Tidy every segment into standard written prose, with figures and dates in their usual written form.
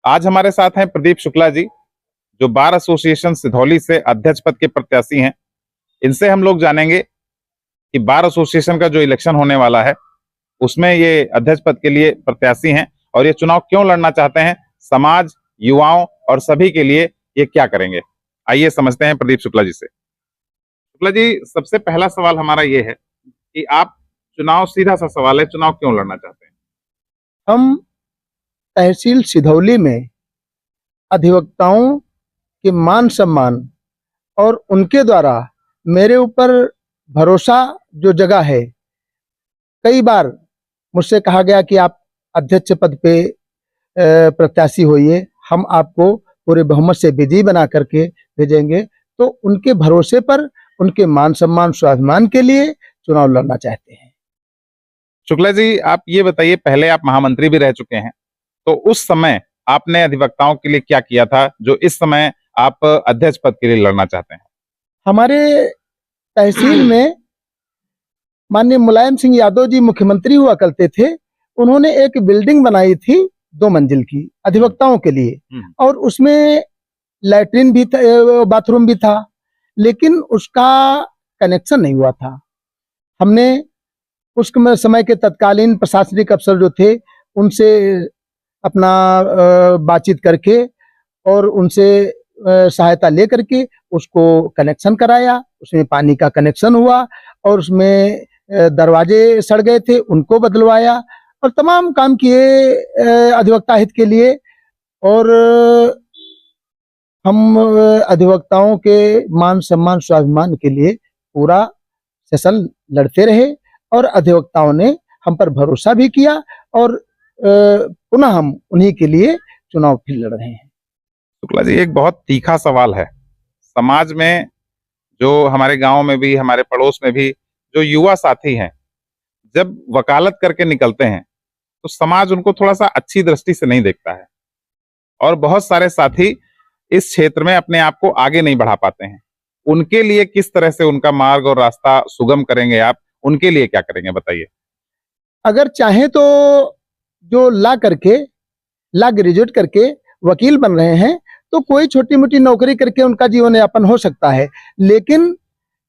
आज हमारे साथ हैं प्रदीप शुक्ला जी, जो बार एसोसिएशन सिधौली से अध्यक्ष पद के प्रत्याशी हैं। इनसे हम लोग जानेंगे कि बार एसोसिएशन का जो इलेक्शन होने वाला है उसमें ये अध्यक्ष पद के लिए प्रत्याशी हैं और ये चुनाव क्यों लड़ना चाहते हैं, समाज, युवाओं और सभी के लिए ये क्या करेंगे। आइए समझते हैं प्रदीप शुक्ला जी से। शुक्ला जी, सबसे पहला सवाल हमारा ये है कि आप चुनाव, सीधा सा सवाल है, चुनाव क्यों लड़ना चाहते हैं? हम तहसील सिधौली में अधिवक्ताओं के मान सम्मान और उनके द्वारा मेरे ऊपर भरोसा जो जगह है, कई बार मुझसे कहा गया कि आप अध्यक्ष पद पे प्रत्याशी होइए, हम आपको पूरे बहुमत से विजयी बना करके भेजेंगे। तो उनके भरोसे पर, उनके मान सम्मान स्वाभिमान के लिए चुनाव लड़ना चाहते हैं। शुक्ला जी, आप ये बताइए, पहले आप महामंत्री भी रह चुके हैं, तो उस समय आपने अधिवक्ताओं के लिए क्या किया था जो इस समय आप अध्यक्ष पद के लिए लड़ना चाहते हैं? हमारे तहसील में माननीय मुलायम सिंह यादव जी मुख्यमंत्री हुआ करते थे। उन्होंने एक बिल्डिंग बनाई थी 2 मंजिल की अधिवक्ताओं के लिए, और उसमें लैट्रिन भी था, बाथरूम भी था, लेकिन उसका कनेक्शन नहीं हुआ था। हमने उस समय के तत्कालीन प्रशासनिक अफसर जो थे उनसे अपना बातचीत करके और उनसे सहायता लेकर के उसको कनेक्शन कराया। उसमें पानी का कनेक्शन हुआ और उसमें दरवाजे सड़ गए थे, उनको बदलवाया और तमाम काम किए अधिवक्ता हित के लिए। और हम अधिवक्ताओं के मान सम्मान स्वाभिमान के लिए पूरा सेशन लड़ते रहे और अधिवक्ताओं ने हम पर भरोसा भी किया और पुनः हम उन्हीं के लिए चुनाव फिर लड़ रहे हैं। शुक्ला जी, एक बहुत तीखा सवाल है। समाज में, जो हमारे गांव में भी, हमारे पड़ोस में भी जो युवा साथी हैं, जब वकालत करके निकलते हैं तो समाज उनको थोड़ा सा अच्छी दृष्टि से नहीं देखता है और बहुत सारे साथी इस क्षेत्र में अपने आप को आगे नहीं बढ़ा पाते हैं। उनके लिए किस तरह से उनका मार्ग और रास्ता सुगम करेंगे आप? उनके लिए क्या करेंगे, बताइए। अगर चाहे तो जो ला ग्रेजुएट करके वकील बन रहे हैं तो कोई छोटी मोटी नौकरी करके उनका जीवन यापन हो सकता है, लेकिन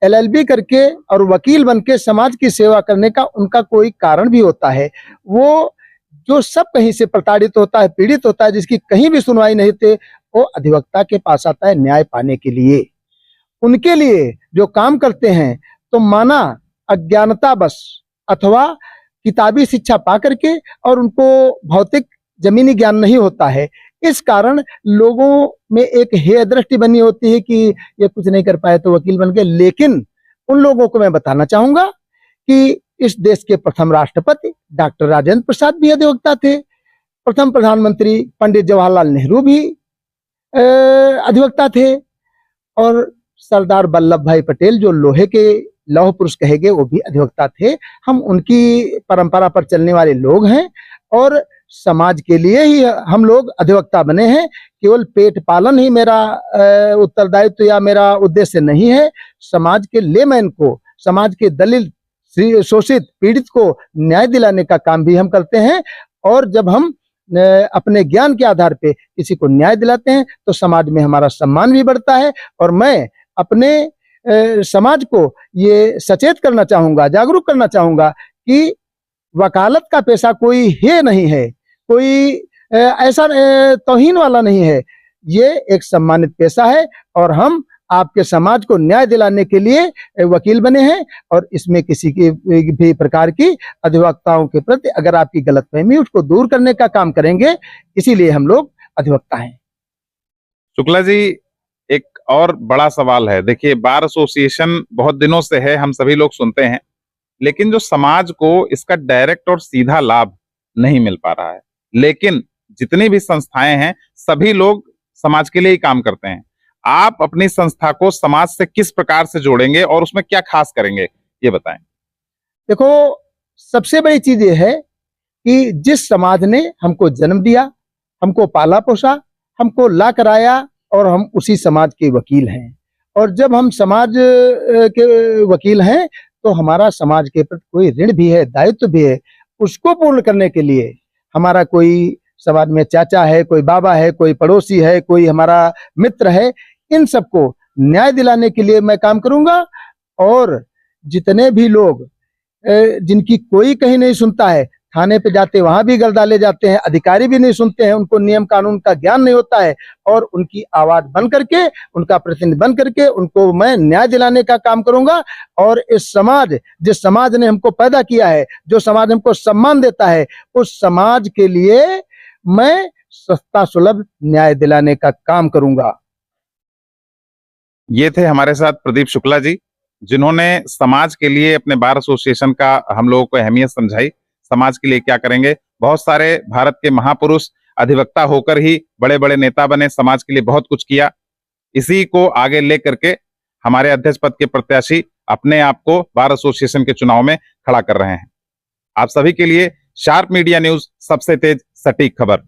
LLB करके और वकील बन के समाज की सेवा करने का उनका कोई कारण भी होता है। वो जो सब कहीं से प्रताड़ित होता है, पीड़ित होता है, जिसकी कहीं भी सुनवाई नहीं होती, वो अधिवक्ता के पास आता है न्याय पाने के लिए। उनके लिए जो काम करते हैं तो माना अज्ञानता बस अथवा किताबी शिक्षा पा करके, और उनको भौतिक जमीनी ज्ञान नहीं होता है। इस कारण लोगों में एक हेय दृष्टि बनी होती है कि ये कुछ नहीं कर पाए तो वकील बन गए। लेकिन उन लोगों को मैं बताना चाहूंगा कि इस देश के प्रथम राष्ट्रपति डॉक्टर राजेंद्र प्रसाद भी अधिवक्ता थे, प्रथम प्रधानमंत्री पंडित जवाहरलाल नेहरू भी अधिवक्ता थे, और सरदार वल्लभ भाई पटेल जो लोहे के लौह पुरुष कहे गए वो भी अधिवक्ता थे। हम उनकी परंपरा पर चलने वाले लोग हैं और समाज के लिए ही हम लोग अधिवक्ता बने हैं। केवल पेट पालन ही मेरा उत्तरदायित्व या मेरा उद्देश्य नहीं है। समाज के लेमैन को, समाज के दलित, शोषित, पीड़ित को न्याय दिलाने का काम भी हम करते हैं। और जब हम अपने ज्ञान के आधार पे किसी को न्याय दिलाते हैं तो समाज में हमारा सम्मान भी बढ़ता है। और मैं अपने समाज को ये सचेत करना चाहूंगा, जागरूक करना चाहूंगा कि वकालत का पेशा कोई हेय नहीं है, कोई ऐसा तौहीन वाला नहीं है। ये एक सम्मानित पेशा है और हम आपके समाज को न्याय दिलाने के लिए वकील बने हैं। और इसमें किसी की भी प्रकार की अधिवक्ताओं के प्रति अगर आपकी गलतफहमी, उसको दूर करने का काम करेंगे, इसीलिए हम लोग अधिवक्ता हैं। शुक्ला जी, एक और बड़ा सवाल है। देखिए, बार एसोसिएशन बहुत दिनों से है, हम सभी लोग सुनते हैं, लेकिन जो समाज को इसका डायरेक्ट और सीधा लाभ नहीं मिल पा रहा है। लेकिन जितनी भी संस्थाएं हैं, सभी लोग समाज के लिए ही काम करते हैं। आप अपनी संस्था को समाज से किस प्रकार से जोड़ेंगे और उसमें क्या खास करेंगे, ये बताएं। देखो, सबसे बड़ी चीज ये है कि जिस समाज ने हमको जन्म दिया, हमको पाला पोसा, हमको ला कराया, और हम उसी समाज के वकील हैं। और जब हम समाज के वकील हैं तो हमारा समाज के प्रति कोई ऋण भी है, दायित्व भी है। उसको पूर्ण करने के लिए हमारा कोई समाज में चाचा है, कोई बाबा है, कोई पड़ोसी है, कोई हमारा मित्र है, इन सबको न्याय दिलाने के लिए मैं काम करूंगा। और जितने भी लोग जिनकी कोई कहीं नहीं सुनता है, थाने पे जाते वहां भी गलदाले जाते हैं, अधिकारी भी नहीं सुनते हैं, उनको नियम कानून का ज्ञान नहीं होता है, और उनकी आवाज बन करके, उनका प्रतिनिधि बन करके उनको मैं न्याय दिलाने का काम करूंगा। और इस समाज, जिस समाज ने हमको पैदा किया है, जो समाज हमको सम्मान देता है, उस समाज के लिए मैं सस्ता सुलभ न्याय दिलाने का काम करूंगा। ये थे हमारे साथ प्रदीप शुक्ला जी, जिन्होंने समाज के लिए अपने बार एसोसिएशन का हम लोगों को अहमियत समझाई, समाज के लिए क्या करेंगे। बहुत सारे भारत के महापुरुष अधिवक्ता होकर ही बड़े बड़े नेता बने, समाज के लिए बहुत कुछ किया। इसी को आगे लेकर के हमारे अध्यक्ष पद के प्रत्याशी अपने आप को बार एसोसिएशन के चुनाव में खड़ा कर रहे हैं। आप सभी के लिए शार्प मीडिया न्यूज, सबसे तेज सटीक खबर।